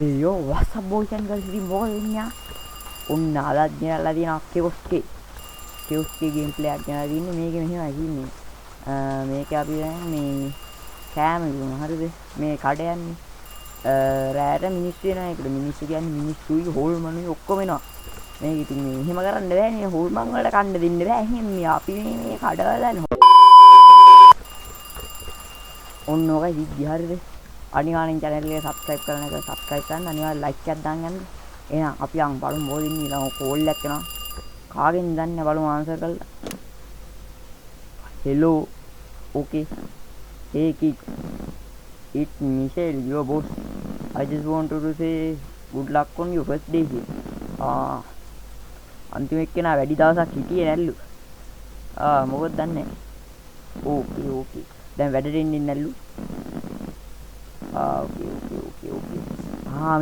Yo, what's up boys and girls, ඉතින් මොකද වෙන්නේ? ඔන්න අදත් ගෙනල්ලා තියෙනවා කෙවස්කේ ගේම් ප්ලේ එකක් ගෙනල්ලා තින්නේ. මේකේ මෙහෙමයි තින්නේ. මේක අපි දැන් මේ කෑම දුන්නා. හරිද? මේ කඩ යන්නේ. රෑට මිනිස්සු එනවා. ඒකට මිනිස්සු කියන්නේ මිනිස්සුයි හොල්මනුයි ඔක්කොම එනවා. මේක ඉතින් මේ එහෙම කරන්න බෑනේ. හොල්මන් වලට කන්න දෙන්න බෑ. එහෙනම් මේ අපි මේ කඩවලන්නේ. ඔන්න ඔකයි සිද්ධිය. හරිද? අනිවාර්යෙන් channel එක subscribe කරන එක subscribe කරන්න, අනිවාර්යෙන් like එකක් දාන්න යන්න. එහෙනම් අපි යන් බලමු මොකද ඉන්නේ ඊළඟ කෝල් එකක් එනවා. කාගෙන් දන්නේ බලමු ආන්සර් කරලා. Hello. Okay. Hey kid. It's Michelle, your boss. I just wanted to say good luck on your first day here. අන්තිම එක්කෙනා වැඩි දවසක් හිටියේ නැල්ලු. මොකද දන්නේ? Okay. දැන් වැඩට එන්නේ නැල්ලු. Okay.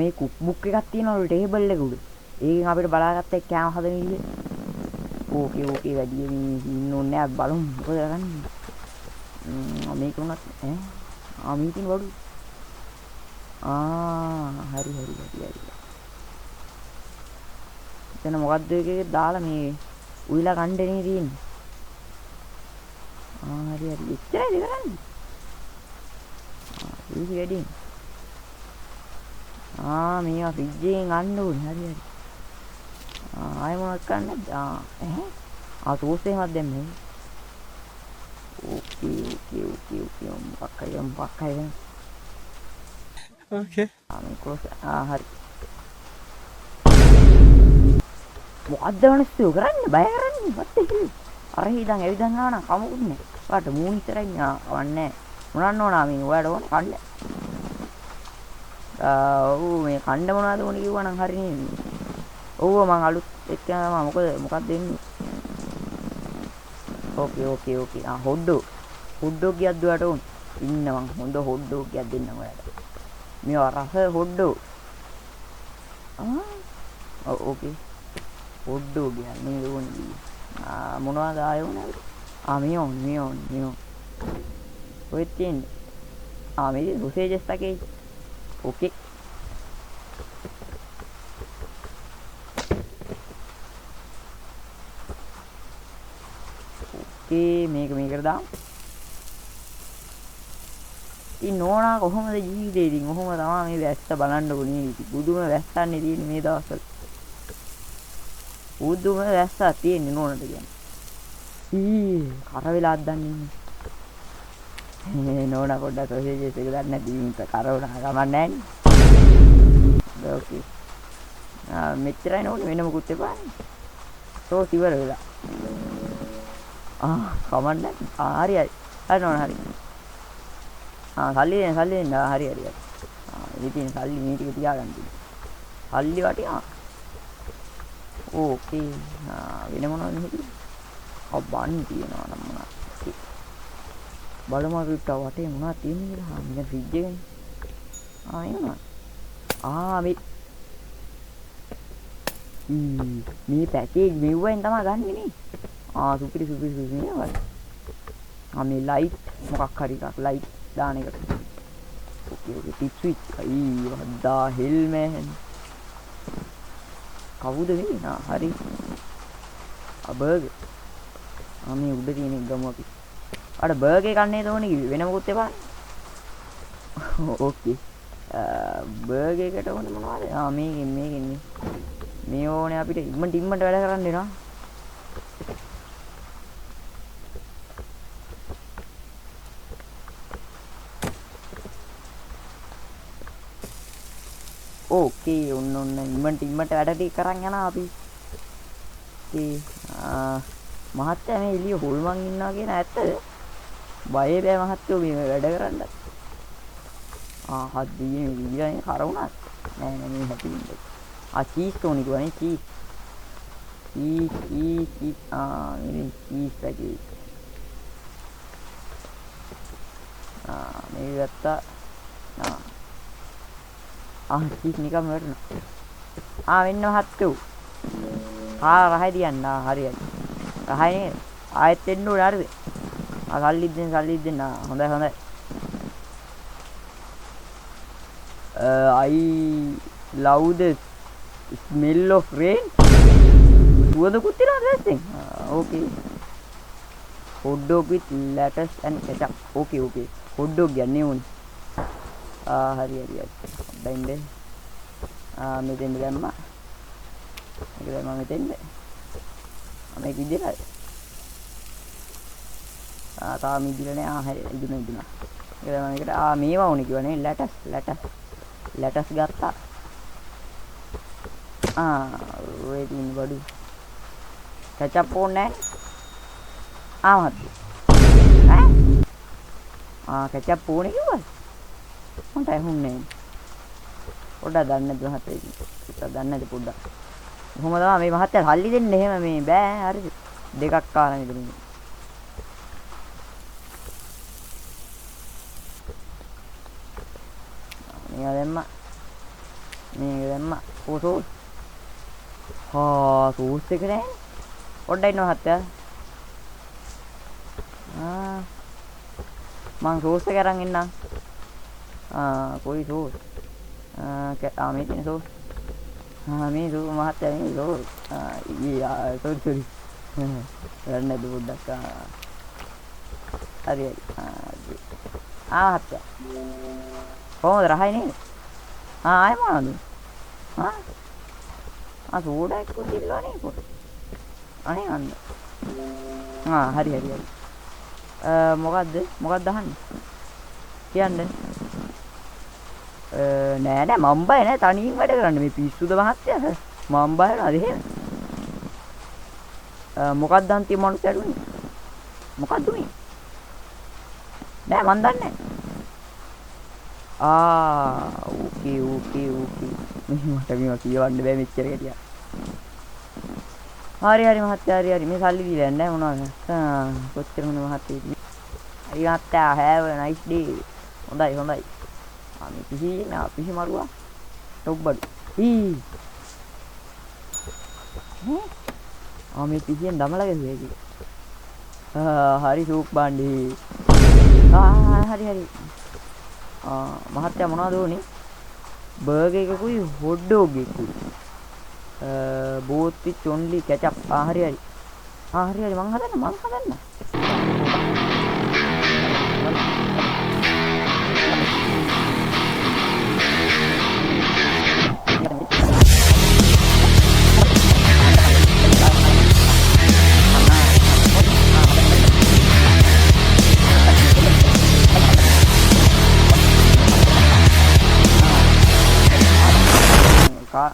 මේ කුක් බුක් එකක් තියෙනවලු ටේබල් එක උඩ. ඒකෙන් අපිට බලාගත්ත කෑම හදන විදිය. Okay වැඩි ඉන්න ඕනේ නෑ බලමු මොකද කරන්නේ. මේක උනත් මීටින් වඩු. හරි. එතන මොකද්ද එකේ දාලා මේ උයිලා කණ්ඩේ තියෙන්නේ. හරි. එච්චරයි කරන්නේ. ඊසි වැඩි. මේවා ෆ්‍රිජ් එකෙන් ගන්න ඕනේ. හරි. ආයෙ මොනවද කරන්නද? සෝස් එහෙමත් දැම්මේ. Okay. මොකක්කයි. Okay. මේ ක්ලෝස්. හරි. මොකද්ද වනස්සෝ කරන්නේ? බය කරන්නේ. what the hell? අර හිතන් ඇවිදන් ආවනම් කමකුත් නෑ. ඔයාට මූණ ඉතරයි කවන්නේ. මොනන්න ඕනා මේ ඔයාට ඕන කන්න. මේ කන්න මොනවද ඕනේ කිව්වනම් හරිනේ. මං අලුත් එක්ක යනවා. මොකක්ද දෙන්නේ? Okay. හොඩ්ඩෝ ගියක් දුවට ඕන. ඉන්න මං හොඳ හොඩ්ඩෝ ගියක් දෙන්නම් ඔයාලට. මේවා රස හොඩ්ඩෝ. Okay. හොඩ්ඩෝ ගියක් මේ ඕනේ. මොනවද ආයෙ ඕනේ? මේ ඕනේ. ඔය තියෙන්නේ. මේ සොසේජස් එකේ. Okay. මේකට දාමු. ඉතින් නෝනා කොහොමද ජීවිතේ ඉතින් කොහොම තමයි මේ වැස්ස බලන්න ඕනේ ඉතින්. බුදුම වැස්සන්නේ තියෙන්නේ මේ දවස්වල. බුදුම වැස්සක් තියෙන්නේ නෝනට කියන්නේ. කර වෙලාක් දන්නේ. නෝනා පොඩ්ඩක් සොසේජස් එක ගන්න නැති ඉන්න කරවනා ගමන් නැන්නේ. Okay. මෙච්චරයි නෝනේ වෙන මොකුත් එපානේ. සෝස් ඉවර වෙලා. කමන්න. හරි. හරි නෝනා හරි. සල්ලි දෙන්න. හරි. ඉතින් සල්ලි මේ ටික තියාගන්න තියෙනවා. සල්ලි වටිනා. Okay. වෙන මොනවද මෙහෙදි? බන් තියනවා නම් මොනවද? බලමු අපිට වටේ මොනවද තියෙන්නේ කියලා. මේ ෆ්‍රිජ් එකනේ. එනවා. මේ පැකේජ් මෙව්වෙන් තමයි ගන්නෙ නේ. සුපිරි නේද? මේ ලයිට් මොකක් හරි එකක් ලයිට් දාන එක. Okay. Tip switch. වද්දා හෙල්මෑන්. කවුද මේ? හරි. බර්ගර්. මේ උඩ තියෙන එක ගමු අපි. අර බර්ගර් කන්නේ තෝනේ කිව්වේ වෙන මොකුත් එපා. Okay. බර්ගර් එකට ඕනේ මොනවද? මේකෙන් මේ ඕනේ අපිට ඉම්මන්ට වැඩ කරන්න වෙනවා. Okay. ඔන්න ඉම්මන්ට වැඩ ටික කරන් යනවා අපි. Okay. මහත්තයා මේ එළිය හොල්මන් ඉන්නවා කියන ඇත්තද? බය බෑ මහත්තයෝ මේ වැඩ කරන්න. හද්දී මේ විදිහේ කර වුණා. නෑ මේ හැපිලින්ද. චීස් තෝනි කියන්නේ චීස්. මේ චීස් පැකේජ්. මේ ගත්තා. චීස් නිකම් වැටුණා. වෙන්න මහත්තයෝ. රහයි තියන්න. හරි. රහයි නේද? ආයෙත් දෙන්න ඕනේ හරිද? සල්ලි දෙන්න. හොඳයි. I love the smell of rain. සුවඳකුත් තියෙනවද දැස්සෙන්? Okay. Hot dog with lettuce and ketchup. Okay. Hot dog ගන්නේ උන්. හරි. දැන් මෙතෙන්ද දැම්මා. මේක දැම්මා මෙතෙන්ද. මේක ඉදිරියට. තාම ඉදිරියට නෑ. හරි ඉදුණා. ඒක දැම්මා මේකට. මේවා උනේ කිව්වනේ lettuce ගත්තා. waiting බඩු. ketchup ඕනේ නෑ. ketchup ඕනේ කිව්වද? මට ඇහුන්නේ පොඩ්ඩක් දන්නේ නැද්ද මහත්තයා ඉතින් පොඩ්ඩක් දන්නේ නැද්ද පොඩ්ඩක් කොහොම තමයි මේ මහත්තයා සල්ලි දෙන්නේ එහෙම මේ බෑ හරිද දෙකක් කාලා ඉතින් මේක දැම්මා සෝස් සෝස් එක නෑ පොඩ්ඩක් ඉන්න මහත්තයා මං සෝස් එක අරන් එන්නම් कोई सोच में तीन सोच में सो महत्या नहीं सो ये सॉरी लड़ने दो बुढ़ा अरे महत्या कौन रहा ही नहीं आए मानो तू थोड़ा को दिलवा नहीं को अने अंदर हरी මොකක්ද අහන්නේ කියන්නේ නෑ මම බය නෑ තනියෙන් වැඩ කරන්න මේ පිස්සුද මහත්තයා මම බය නේද එහෙම මොකක්ද අන්තිම මොනසට උනේ මොකක්ද උනේ නෑ මන් දන්නේ ඕකේ මට මේවා කියවන්න බෑ මෙච්චර ගැටියා හරි මහත්තයා හරි මේ සල්ලි දීලා නැහැ මොනවද කොච්චර හොඳ මහත්තයෙක් හරි මහත්තයා have a nice day හොඳයි මේ පිහි මරුවා ටොබ්බඩු මේ පිහියෙන් දමලා ගියේ ඒක හරි සූක් බණ්ඩි හරි මහත්තයා මොනවද උනේ බර්ගර් එකකුයි හොට් ඩොග් එකකුයි both with only ketchup හරි මං හදන්න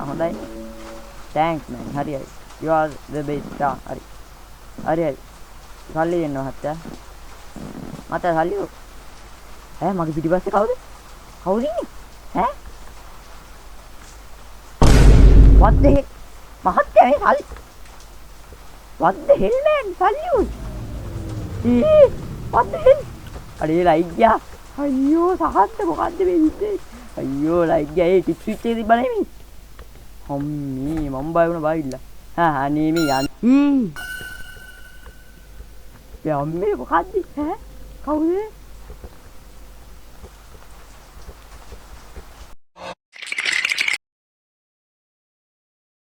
හොඳයි thanks man හරි you are the best හරි සල්ලි දෙන්න මහත්තයා සල්ලි මගේ පිටිපස්සේ කවුද ඉන්නේ what the heck මහත්තයා මේ සල්ලි what the hell man සල්ලි what the hell අනේ ලයික් ගියා අයියෝ සහත්ත මොකද්ද මේ විදිහේ අයියෝ ලයික් ගියා ඒ ටික් ස්විච් එක තිබ්බ නෙමෙයි අම්මේ මම බය වුණා බයිලා අනේ මේ යන්නේ අම්මේ මොකද්ද කවුද